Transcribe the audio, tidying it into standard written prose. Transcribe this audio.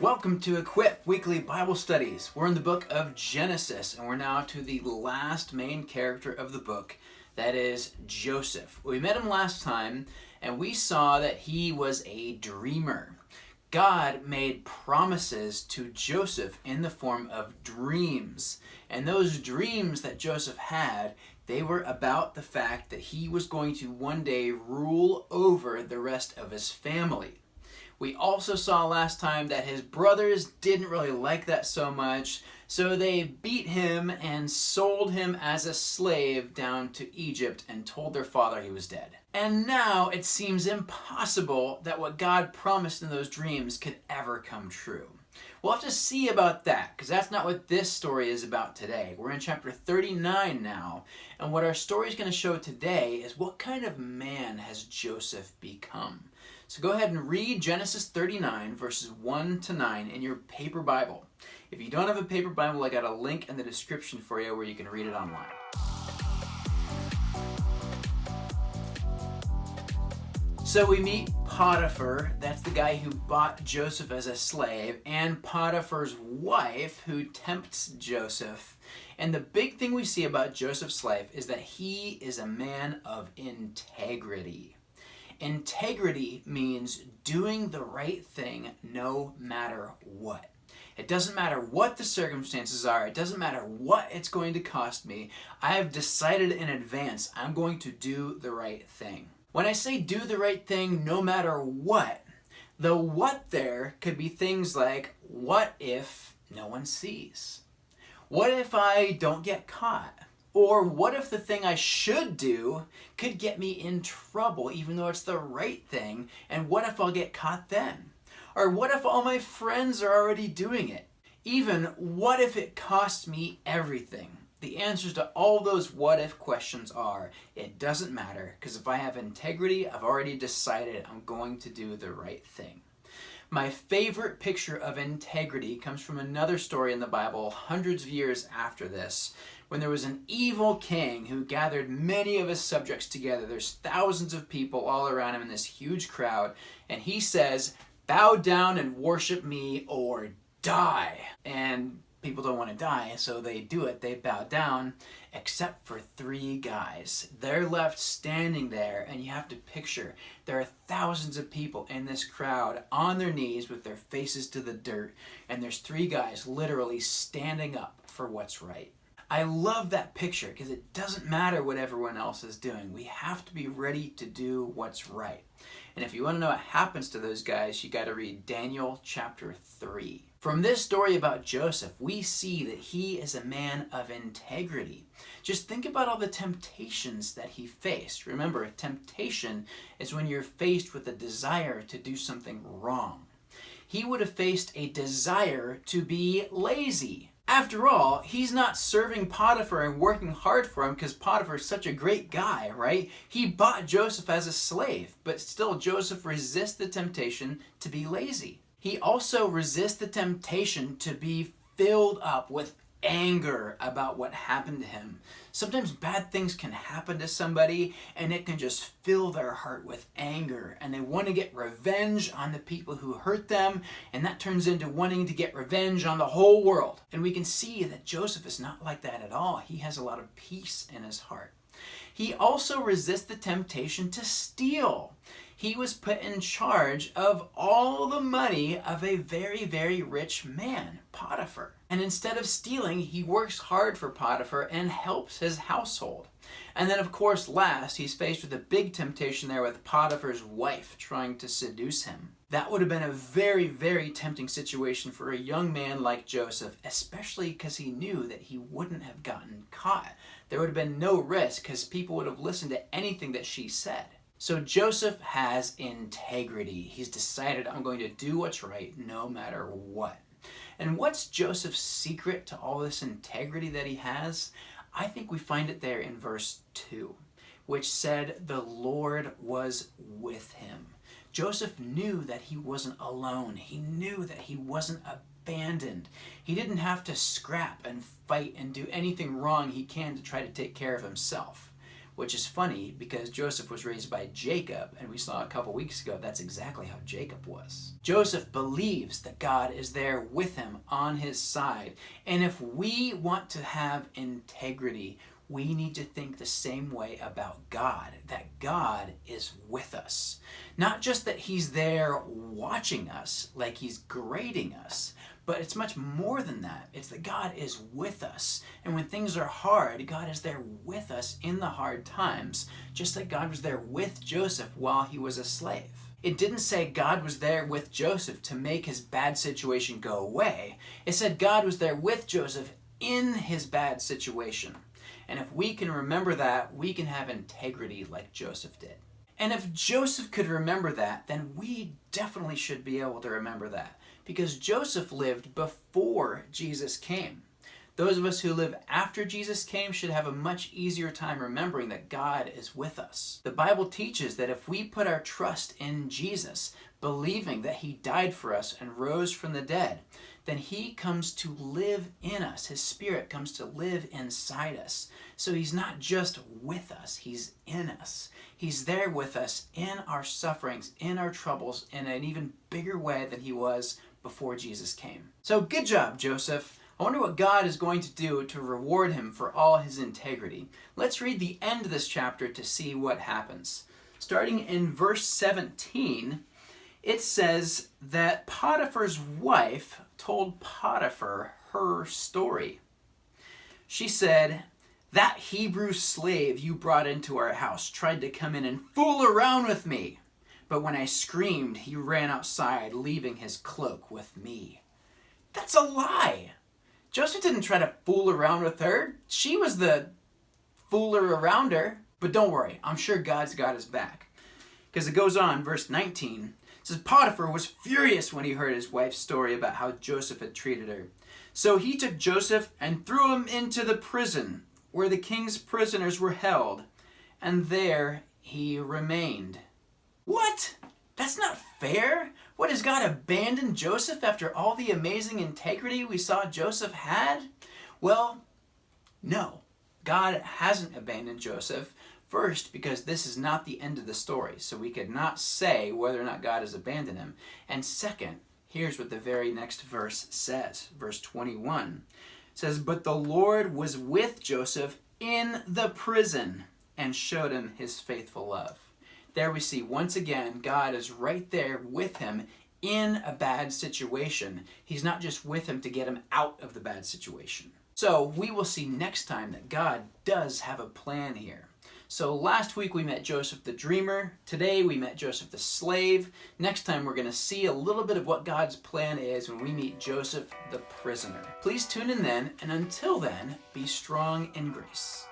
Welcome to Equip Weekly Bible Studies. We're in the book of Genesis, and we're now to the last main character of the book, that is Joseph. We met him last time, and we saw that he was a dreamer. God made promises to Joseph in the form of dreams, and those dreams that Joseph had, they were about the fact that he was going to one day rule over the rest of his family. We also saw last time that his brothers didn't really like that so much, so they beat him and sold him as a slave down to Egypt and told their father he was dead. And now it seems impossible that what God promised in those dreams could ever come true. We'll have to see about that, because that's not what this story is about today. We're in chapter 39 now, and what our story is going to show today is what kind of man has Joseph become. So go ahead and read Genesis 39, verses 1 to 9 in your paper Bible. If you don't have a paper Bible, I got a link in the description for you where you can read it online. So we meet Potiphar, that's the guy who bought Joseph as a slave, and Potiphar's wife who tempts Joseph. And the big thing we see about Joseph's life is that he is a man of integrity. Integrity means doing the right thing no matter what. It doesn't matter what the circumstances are. It doesn't matter what it's going to cost me. I have decided in advance I'm going to do the right thing. When I say do the right thing no matter what, the what there could be things like, what if no one sees? What if I don't get caught? Or what if the thing I should do could get me in trouble even though it's the right thing, and what if I'll get caught then? Or what if all my friends are already doing it? Even what if it costs me everything? The answers to all those what if questions are, it doesn't matter, because if I have integrity, I've already decided I'm going to do the right thing. My favorite picture of integrity comes from another story in the Bible hundreds of years after this, when there was an evil king who gathered many of his subjects together. There's thousands of people all around him in this huge crowd, and he says, "Bow down and worship me or die." And people don't want to die, so they do it. They bow down, except for three guys. They're left standing there, and you have to picture there are thousands of people in this crowd on their knees with their faces to the dirt, and there's three guys literally standing up for what's right. I love that picture because it doesn't matter what everyone else is doing. We have to be ready to do what's right. And if you want to know what happens to those guys, you got to read Daniel chapter 3. From this story about Joseph, we see that he is a man of integrity. Just think about all the temptations that he faced. Remember, temptation is when you're faced with a desire to do something wrong. He would have faced a desire to be lazy. After all, he's not serving Potiphar and working hard for him because Potiphar is such a great guy, right? He bought Joseph as a slave, but still Joseph resists the temptation to be lazy. He also resists the temptation to be filled up with anger about what happened to him. Sometimes bad things can happen to somebody and it can just fill their heart with anger, and they want to get revenge on the people who hurt them, and that turns into wanting to get revenge on the whole world. And we can see that Joseph is not like that at all. He has a lot of peace in his heart. He also resists the temptation to steal. He was put in charge of all the money of a very, very rich man, Potiphar. And instead of stealing, he works hard for Potiphar and helps his household. And then, of course, last, he's faced with a big temptation there with Potiphar's wife trying to seduce him. That would have been a very, very tempting situation for a young man like Joseph, especially because he knew that he wouldn't have gotten caught. There would have been no risk because people would have listened to anything that she said. So Joseph has integrity. He's decided, I'm going to do what's right no matter what. And what's Joseph's secret to all this integrity that he has? I think we find it there in verse 2, which said, the Lord was with him. Joseph knew that he wasn't alone. He knew that he wasn't abandoned. He didn't have to scrap and fight and do anything wrong he can to try to take care of himself. which is funny because Joseph was raised by Jacob, and we saw a couple weeks ago that's exactly how Jacob was. Joseph believes that God is there with him on his side, and if we want to have integrity, we need to think the same way about God, that God is with us. Not just that he's there watching us, like he's grading us, but it's much more than that. It's that God is with us. And when things are hard, God is there with us in the hard times, just like God was there with Joseph while he was a slave. It didn't say God was there with Joseph to make his bad situation go away. It said God was there with Joseph in his bad situation. And if we can remember that, we can have integrity like Joseph did. And if Joseph could remember that, then we definitely should be able to remember that. Because Joseph lived before Jesus came. Those of us who live after Jesus came should have a much easier time remembering that God is with us. The Bible teaches that if we put our trust in Jesus, believing that he died for us and rose from the dead, then he comes to live in us. His Spirit comes to live inside us. So he's not just with us, he's in us. He's there with us in our sufferings, in our troubles, in an even bigger way than he was before Jesus came. So good job, Joseph. I wonder what God is going to do to reward him for all his integrity. Let's read the end of this chapter to see what happens. Starting in verse 17, it says that Potiphar's wife told Potiphar her story. She said, "That Hebrew slave you brought into our house tried to come in and fool around with me. But when I screamed, he ran outside, leaving his cloak with me." That's a lie. Joseph didn't try to fool around with her. She was the fooler around her. But don't worry, I'm sure God's got his back. Because it goes on, verse 19. It says, Potiphar was furious when he heard his wife's story about how Joseph had treated her. So he took Joseph and threw him into the prison where the king's prisoners were held, and there he remained. What? That's not fair. What, has God abandoned Joseph after all the amazing integrity we saw Joseph had? Well, no. God hasn't abandoned Joseph. First, because this is not the end of the story, so we could not say whether or not God has abandoned him. And second, here's what the very next verse says. Verse 21 says, "But the Lord was with Joseph in the prison and showed him his faithful love." There we see, once again, God is right there with him in a bad situation. He's not just with him to get him out of the bad situation. So we will see next time that God does have a plan here. So last week we met Joseph the dreamer. Today we met Joseph the slave. Next time we're going to see a little bit of what God's plan is when we meet Joseph the prisoner. Please tune in then, and until then, be strong in grace.